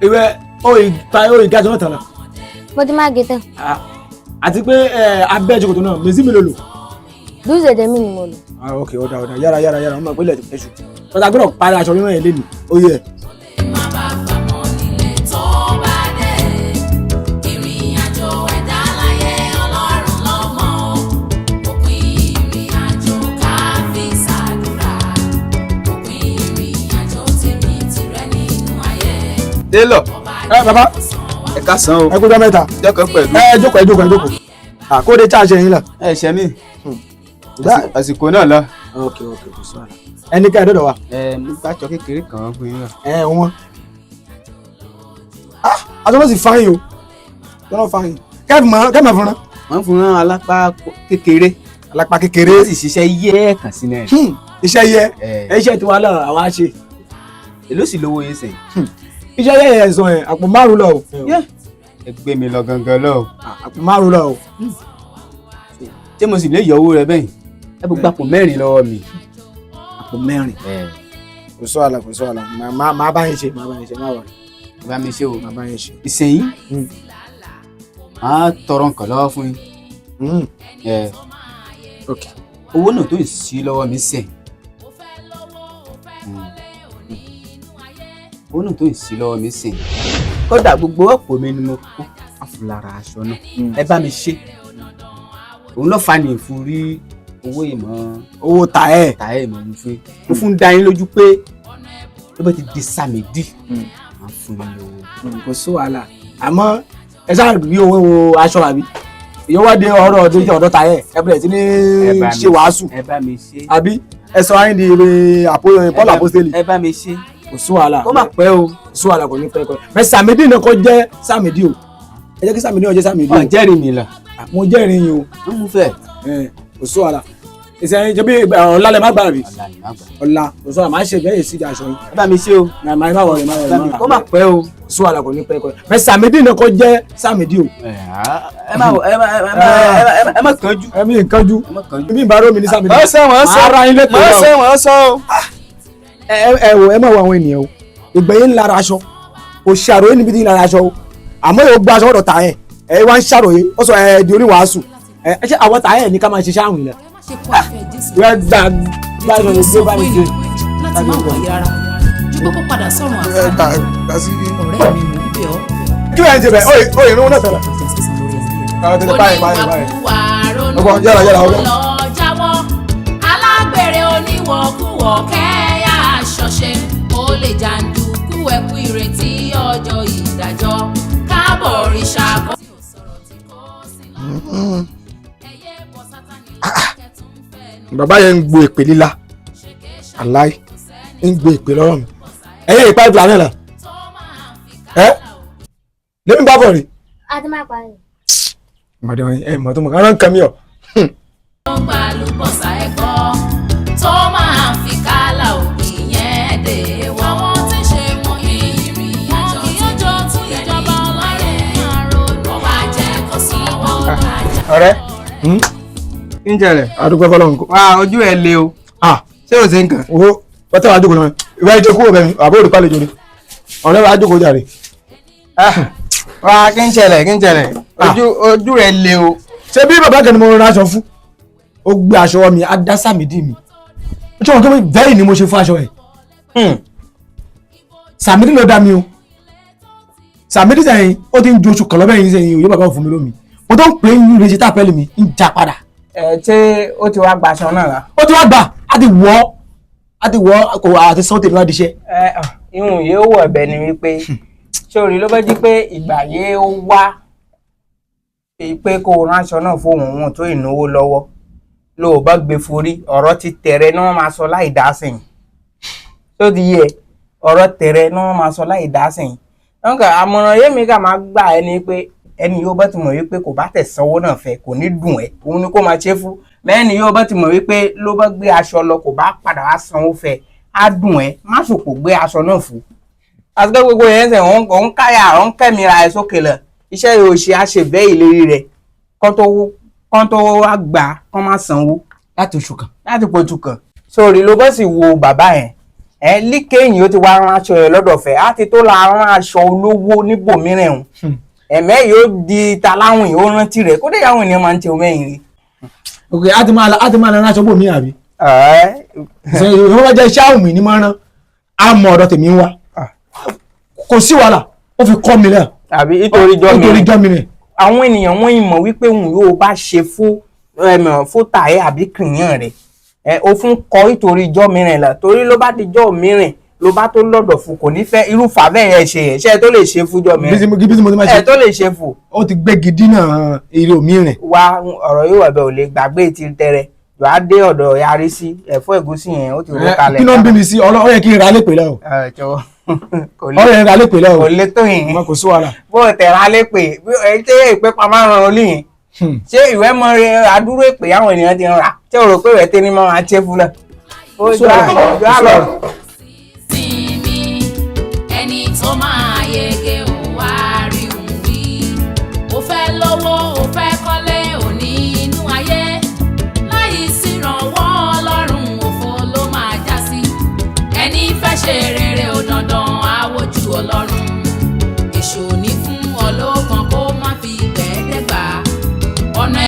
ìwé ó ìga jọ tán la. mo ti máa gé tán. àti pé abẹ́ ìjókòó náà mèsì mi ló lò. dúzẹ̀ tẹ̀mí ni mo lò. ok ó dáa yára ọmọ ìpínlẹ̀ ẹ̀ṣù pátá gbọ́dọ̀ parí aṣọ rírán yẹn lẹ́nu ó yẹ. Délọ̀. Bàbá. Ẹ káàsán o. Ẹ kú ọjọ́ mẹ́ta. Jọ́kọ̀ pẹ̀lú. Jókòó. Àkóde charge yín là. Ẹ ṣe mí. Àsìkò náà lọ. Ok kò sọ àlà. Ẹni ká ẹ dọ́dọ̀ wa. Mo gbàjọ kékeré kan fún yín. Wọ́n. Àtọ́nà sì fáyín o. Tọ́nà fáyín. Kẹ́mẹ̀ fúnra. Wọ́n fún alápá kékeré. Alápá kékeré. Ó sì ṣiṣẹ́ yẹ́ kàn sí náà. Iṣẹ́ yẹ. Iṣẹ́ tí wàá lọ àwa ṣe. Èló sì lówó yín sẹ́yìn. Iṣẹ́ yẹ ẹ̀sán ẹ̀ àpò 5 lọ o. Ẹ gbé mi lọ gangan lọ. Àpò 5 lọ o. Ṣé mo sì lè yọ owó rẹ bẹ́yìn? Ẹ bó gbapò 4 lọ́wọ́ mi. Àpò 4. Kò sọ àlà. Màá bá yín ṣe má wà. Bá mi ṣe o. Màá bá yín ṣe. Ìsẹ̀yìn. Màá tọrọ nǹkan lọ́wọ́ fún yín. Ok. Owó náà tó ń sí lọ́wọ́ mi sẹ́yìn. Owó náà tó ń sí lọ́wọ́ mi sìn. Kódà gbogbo ọ̀pọ̀ mi ni mo kó àfúlára aṣọ náà. Ẹ bá mi ṣe. Òun ló fa ní ìfúrí owó ìmọ̀. Owó tàẹ́ mọ̀ mo fún. Mo fún dá yín lójú pé ló bá ti di sàmìdì. Màá fún yín lówó. Kò sí wàhálà. Àmọ́ ẹ sáà rí owó aṣọ àbí. Ìyọ́wọ́de ọ̀rọ̀ ọ̀dọ́ tàẹ́ ẹ bẹ̀rẹ̀ sí ní ṣe wàásù. Ẹ bá mi ṣe. Àbí ẹ sọ ayé di Paul Apostoli. Ẹ bá mi ṣe. Kò sí wàhálà. Ó mà pẹ́ o. Kò sí wàhálà kò ní pẹ́ kọ́. Mẹ Sàmídì náà kọ́ jẹ́ Sàmídì o. Ẹ jẹ́ kí Sàmídì náà jẹ́ Sàmídì o. Ọ̀ jẹ́rìí mi lọ. Mo jẹ́rìí yín o. Wọ́n mú fẹ́. Kò sí wàhálà. Ìsẹ̀yìn jẹ́ bí ọ̀la lẹ má gbà rí. Ọ̀la. Kò sí wàhálà máa ṣe bẹ́ẹ̀ sí aṣọ yín. Ẹ bá mi ṣe o. Má wọlé. Ó mà pẹ́ o. Kò sí wàhálà kò ní pẹ́ kọ́. Mẹ Sàmídì náà kọ́ jẹ́ Sàmídì o. Ẹ má kánjú. Ẹ mi kánjú. Ibi ìbárò mi ní Sàmídì. Ara yín lẹ́kọ̀ọ́. Wọ́n sọ. Ẹ wò ẹ má wo àwọn ènìyàn o. Ìgbẹ̀yìn ń lára aṣọ kò ṣàròyé níbi tí ń lára aṣọ o àmọ́ yóò gba aṣọ ọ̀dọ̀ tà ẹ̀ wá ń ṣàròyé ó sọ di oníwàásù ṣé àwọn tà ẹ̀ ní ká máa ṣe ṣáàrùn ilẹ̀ wọ́n gbà aṣọ lè gbé bá mi ṣe. láti má wà yára ju kókó padà sọ̀rọ̀ àfáà ọ̀rẹ́ mi mò ń bẹ̀ ọ́. kí ló ń ṣe bẹ́ẹ̀ ó yẹ irun náà tẹ̀lé. oníwàkúwà ronú lọ jáwọ́ alágbèrè oníwọ̀kúwọ̀ kẹ́yà ṣọṣẹ́ ó lè jàǹdùkú ẹkú ìrètí ọjọ́ ìdájọ́ káàbọ̀ òrìṣà kọ́. bàbá yẹn ń gbo èpè líla aláì ń gbo èpè lọ́rọ̀ mi ẹ̀yẹ́ ìpá ìpìlà náà là lẹ́mí bá bọ̀ rí. a ti máa parí. màdé wọn mọ̀ tó mọ̀ ká rán kàn mí ọ̀. ó gba àlùbọ́sà ẹ̀kọ́ tó máa fi kálá òbí yẹn dé wọ́n wọ́n ti ṣe wọ́n ìrìn àjò tí ìjọba ọláyé àrònú wá jẹ́ kó sí wọ́n dájà. Ọ̀rẹ́ kí n jẹrẹ. adúgbò fọlọ́run kò. Wá ojú ẹ le o. Ṣé o ṣe nǹkan. owó wọ́n tẹ́wàá jókòó náà ìwé ẹjọ́ kúrò bẹ́ẹ̀ mi àbúrò rí pálíjọ ni ọ̀rẹ́ wa jókòó jàre. Wá kí n ṣẹlẹ̀ ojú rẹ le o. ṣé bí bàbá kan ni mo rán aṣọ fún ó gbé aṣọ mi á dá Sàmídì mi ó tí wọn kí bẹ́ẹ̀ ni mo ṣe fún aṣọ ẹ̀ Sàmídì ló dá mi o Sàmídì sẹ́yìn ó ti ń ju oṣù kan lọ́bẹ̀ yìí sẹ́yìn òye bàbá òfin mi lómi mo tó ń pè é yín ìrètí tàpẹ́lì mi ń já padà. Ṣé ó ti wá gba aṣọ náà la. ó ti wá gbà á ti wọ́ kò àti sọ́ọ̀tì níwájú iṣẹ́. Ihun yìí ó wọ̀ ẹ̀bẹ̀ ni wípé sórí ló bá jí pé ìgbà yìí ó wá pé kó o ránṣọ náà fóun òun tó ìnáwó lọ́wọ́ ló bá gbé forí ọ̀rọ̀ ti tẹ̀rẹ̀ ní wọ́n máa sọ láì dá sìn tó ti yẹ ọ̀rọ̀ tẹ̀rẹ̀ ní wọ́n máa sọ láì dá sìn. àmọ̀ràn yémi ká máa gbà ẹ́ ni pé ẹni yóò bá ti mọ̀ wípé kò bá tẹ̀ sanwó náà fẹ́ kò ní dùn ẹ́ òun ni kó máa ṣe fún mẹ́ni yóò bá ti mọ̀ wípé ló bá gbé aṣọ lọ kò bá padà wá sanwó fẹ́ á dùn ẹ́ má sòkò gbé aṣọ náà fún. àti pé gbogbo yẹn sẹ̀ òun káyà òun kẹ́mìíra ẹ̀ sókè lọ iṣẹ́ yóò ṣe àṣebẹ́ ìlérí rẹ̀ kán tó wá gbà kán má sanwó láti oṣù kan. láti pọ̀jù kan sórí ló bá sì wo bàbá yẹn líkẹyìn ó ti wá rán aṣọ rẹ̀ lọ́dọ̀ fẹ́ á ti tó la rán aṣọ olówó níbòmíràn o ẹ̀mẹ́ yóò di taláwìn ó rántí rẹ̀ kódé àwọn ènìyàn máa ń tẹ omẹ́yìn rí. ok á ti máa rán aṣọ bò mí àbí. ìwọ́n bá jẹ́ iṣẹ́ àwọn mi ní máa rán àmọ́ ọ̀dọ̀ tèmi ń wá kò sí wàhálà ó fi kọ́ mi náà. àbí nítorí jọ́ mi rẹ̀. àwọn ènìyàn wọ́n ìmọ̀ wípé òun yóò bá ṣe fótà ẹ̀ àbí kìnìyàn rẹ̀ ó fún kọ́ nítorí jọ́ mìíràn là torí ló bá di jọ́ mìíràn ló bá tó lọ́dọ̀ fún kò ní fẹ́ irú fàbẹ́ yẹn ṣe yẹn ṣe tó lè ṣe fún jọ́ mìíràn tó lè ṣe fún. ó ti gbé gidi náà èrè òmíràn. wá ọ̀rọ̀ yóò wà bẹ́ẹ̀ ò lè gbàgbé ti tẹrẹ wàá dé ọ̀dọ̀ yarí sí ẹ̀fọ́ ẹ̀gúsí yẹn ó ti rú kalẹ̀. kí ló ń bí mi sí ọ yẹ kí n ra lépè lẹ́wọ̀. ọ yẹ ra lépè lẹ́wọ̀. kò lè tó yìí kò sí wàhálà. bó o tẹ̀ ra lépè ṣé ìpè pamọ́ ran olú yìí ṣé ìwé mọ adúró ìpè àwọn ènìyàn ti ń rà ṣé o rò pé ìwé tẹ́ ní mọ́ máa ṣe fúlẹ̀. ó jọ àlọ́. sinmi ẹni tó máa yege ò wá rí òun wí ó fẹ́ lówó ó fẹ́ kọ́lé òní inú ayé láyé sírànwọ́ ọlọ́run òfo ló máa já sí ẹni fẹ́ ṣe rere ò dandan àwòjú ọlọ́run.